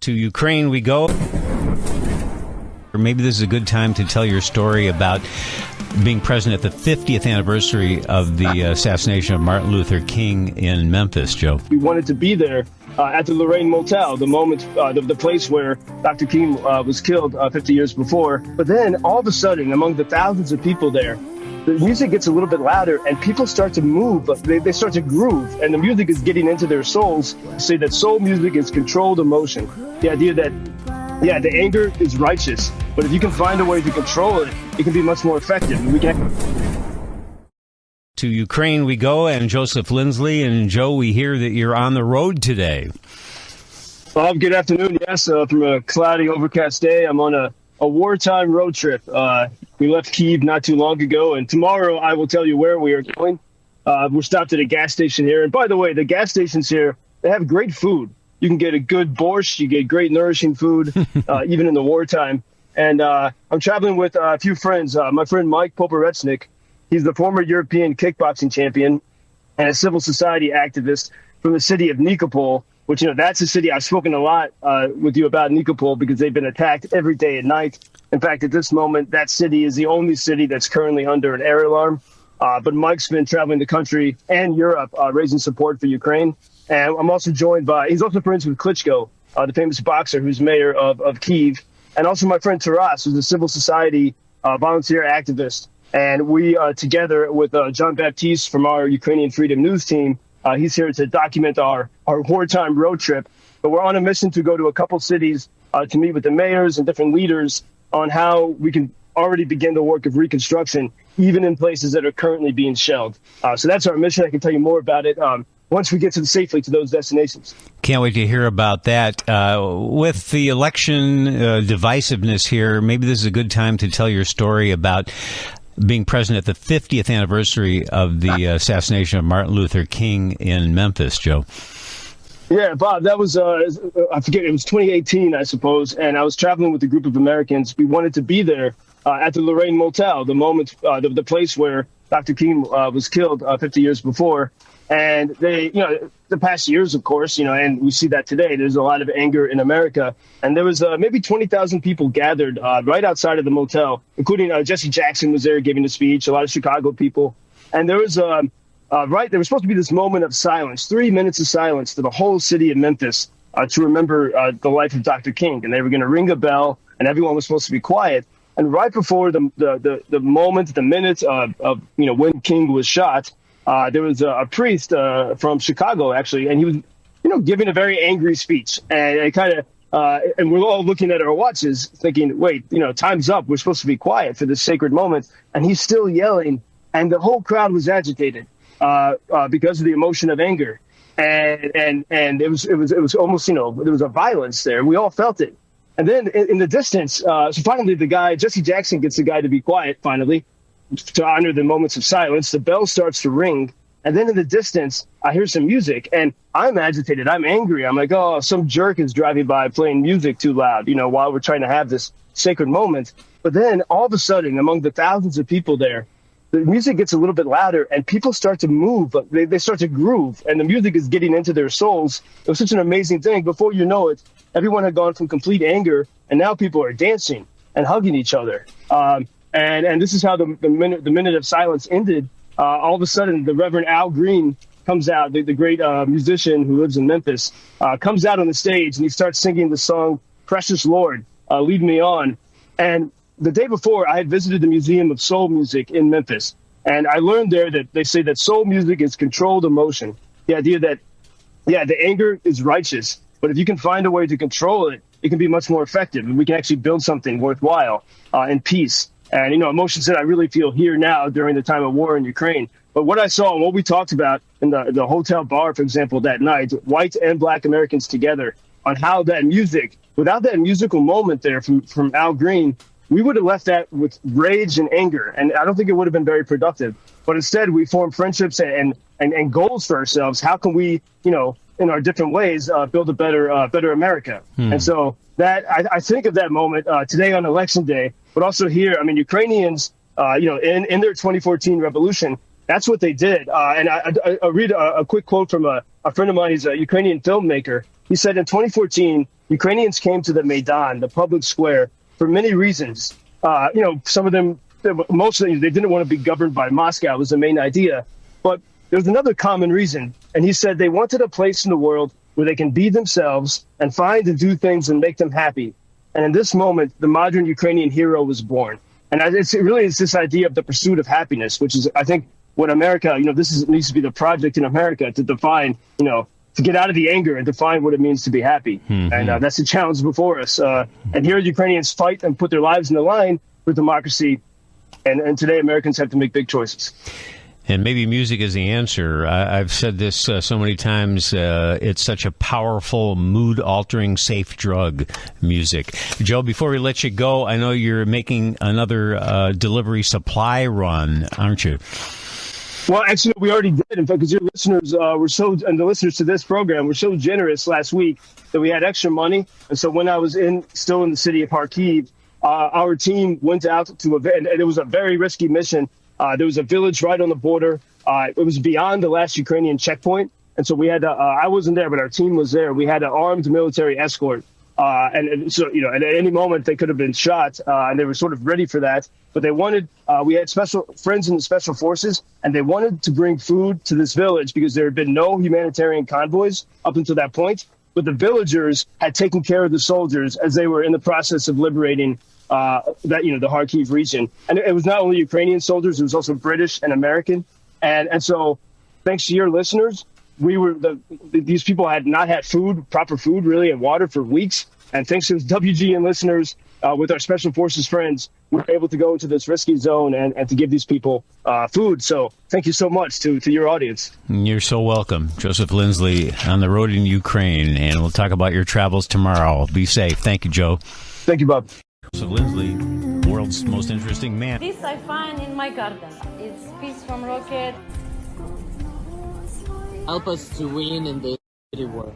To Ukraine we go. Or maybe this is a good time to tell your story about being present at the 50th anniversary of the assassination of Martin Luther King in Memphis, Joe. We wanted to be there at the Lorraine Motel, the moment, the place where Dr. King was killed 50 years before. But then all of a sudden, among the thousands of people there, the music gets a little bit louder and people start to move. They start to groove, and the music is getting into their souls. They say that soul music is controlled emotion. The idea that, yeah, the anger is righteous, but if you can find a way to control it, it can be much more effective. And we can. To Ukraine we go, and Joseph Lindsley. And Joe, we hear that you're on the road today. Bob, good afternoon. Yes, from a cloudy, overcast day, I'm on a wartime road trip. We left Kyiv not too long ago, and tomorrow I will tell you where we are going. We're stopped at a gas station here. And by the way, the gas stations here, they have great food. You can get a good borscht. You get great nourishing food, even in the wartime. And I'm traveling with a few friends. My friend Mike Poporechnik, he's the former European kickboxing champion and a civil society activist from the city of Nikopol, which, that's a city I've spoken a lot with you about, Nikopol, because they've been attacked every day and night. In fact, at this moment, that city is the only city that's currently under an air alarm. But Mike's been traveling the country and Europe, raising support for Ukraine. And I'm also joined by, he's also friends with Klitschko, the famous boxer who's mayor of Kyiv, and also my friend Taras, who's a civil society volunteer activist. And we are together with John Baptiste from our Ukrainian Freedom news team. He's here to document our wartime road trip. But we're on a mission to go to a couple cities to meet with the mayors and different leaders on how we can already begin the work of reconstruction, even in places that are currently being shelled. So that's our mission. I can tell you more about it once we get safely to those destinations. Can't wait to hear about that. With the election divisiveness here, maybe this is a good time to tell your story about being present at the 50th anniversary of the assassination of Martin Luther King in Memphis, Joe. Yeah, Bob, that was, I forget, it was 2018, I suppose, and I was traveling with a group of Americans. We wanted to be there at the Lorraine Motel, the moment, the place where Dr. King was killed 50 years before. And they, the past years, of course, and we see that today, there's a lot of anger in America. And there was maybe 20,000 people gathered right outside of the motel, including Jesse Jackson was there giving a speech, a lot of Chicago people. And there was, there was supposed to be this moment of silence, 3 minutes of silence for the whole city of Memphis to remember the life of Dr. King. And they were going to ring a bell, and everyone was supposed to be quiet. And right before the moment, the minute of when King was shot, there was a priest from Chicago, actually, and he was, giving a very angry speech. And it kind of, and we're all looking at our watches thinking, wait, time's up. We're supposed to be quiet for this sacred moment. And he's still yelling. And the whole crowd was agitated because of the emotion of anger. And it was almost, there was a violence there. We all felt it. And then in the distance, so finally the guy, Jesse Jackson, gets the guy to be quiet, finally, to honor the moments of silence. The bell starts to ring. And then in the distance, I hear some music, and I'm agitated. I'm angry. I'm like, oh, some jerk is driving by playing music too loud, while we're trying to have this sacred moment. But then all of a sudden, among the thousands of people there, the music gets a little bit louder and people start to move. They start to groove, and the music is getting into their souls. It was such an amazing thing. Before you know it, everyone had gone from complete anger, and now people are dancing and hugging each other. And this is how the minute of silence ended. All of a sudden, the Reverend Al Green comes out, the great musician who lives in Memphis, comes out on the stage, and he starts singing the song, Precious Lord, Lead Me On. And the day before, I had visited the Museum of Soul Music in Memphis, and I learned there that they say that soul music is controlled emotion. The idea that, the anger is righteous, but if you can find a way to control it, it can be much more effective, and we can actually build something worthwhile in peace. And, emotions that I really feel here now during the time of war in Ukraine. But what I saw and what we talked about in the hotel bar, for example, that night, white and black Americans together, on how that music, without that musical moment there from Al Green, we would have left that with rage and anger. And I don't think it would have been very productive. But instead, we formed friendships and goals for ourselves. How can we, in our different ways, build a better America? And so that I think of that moment today on Election Day, but also here. I mean, Ukrainians, in their 2014 revolution, that's what they did. And I read a quick quote from a friend of mine. He's a Ukrainian filmmaker. He said in 2014, Ukrainians came to the Maidan, the public square, for many reasons. Some of them, most of them, they didn't want to be governed by Moscow was the main idea. But there's another common reason. And he said they wanted a place in the world where they can be themselves and find and do things and make them happy. And in this moment, the modern Ukrainian hero was born. And it's this idea of the pursuit of happiness, which is, I think, what America, needs to be the project in America to define, to get out of the anger and define what it means to be happy. Mm-hmm. And that's the challenge before us. And here Ukrainians fight and put their lives in the line for democracy. And today Americans have to make big choices. And maybe music is the answer. I've said this so many times. It's such a powerful, mood-altering, safe drug, music. Joe, before we let you go, I know you're making another delivery supply run, aren't you? Well, actually, we already did. In fact, because your listeners and the listeners to this program were so generous last week that we had extra money. And so when I was still in the city of Kyiv, our team went out to and it was a very risky mission. There was a village right on the border. It was beyond the last Ukrainian checkpoint. And so we had to, I wasn't there, but our team was there. We had an armed military escort. And so, at any moment they could have been shot, and they were sort of ready for that. But they wanted, we had special friends in the special forces, and they wanted to bring food to this village because there had been no humanitarian convoys up until that point. But the villagers had taken care of the soldiers as they were in the process of liberating the Kharkiv region. And it was not only Ukrainian soldiers, it was also British and American. And so thanks to your listeners, these people had not had proper food really, and water for weeks. And thanks to WGN listeners, with our special forces friends, we were able to go into this risky zone and to give these people food. So thank you so much to your audience. You're so welcome. Joseph Lindsley on the road in Ukraine, and we'll talk about your travels tomorrow. Be safe. Thank you, Joe. Thank you, Bob. Joseph Lindsley, world's most interesting man. This I find in my garden. It's peace from rocket. Help us to win in this war.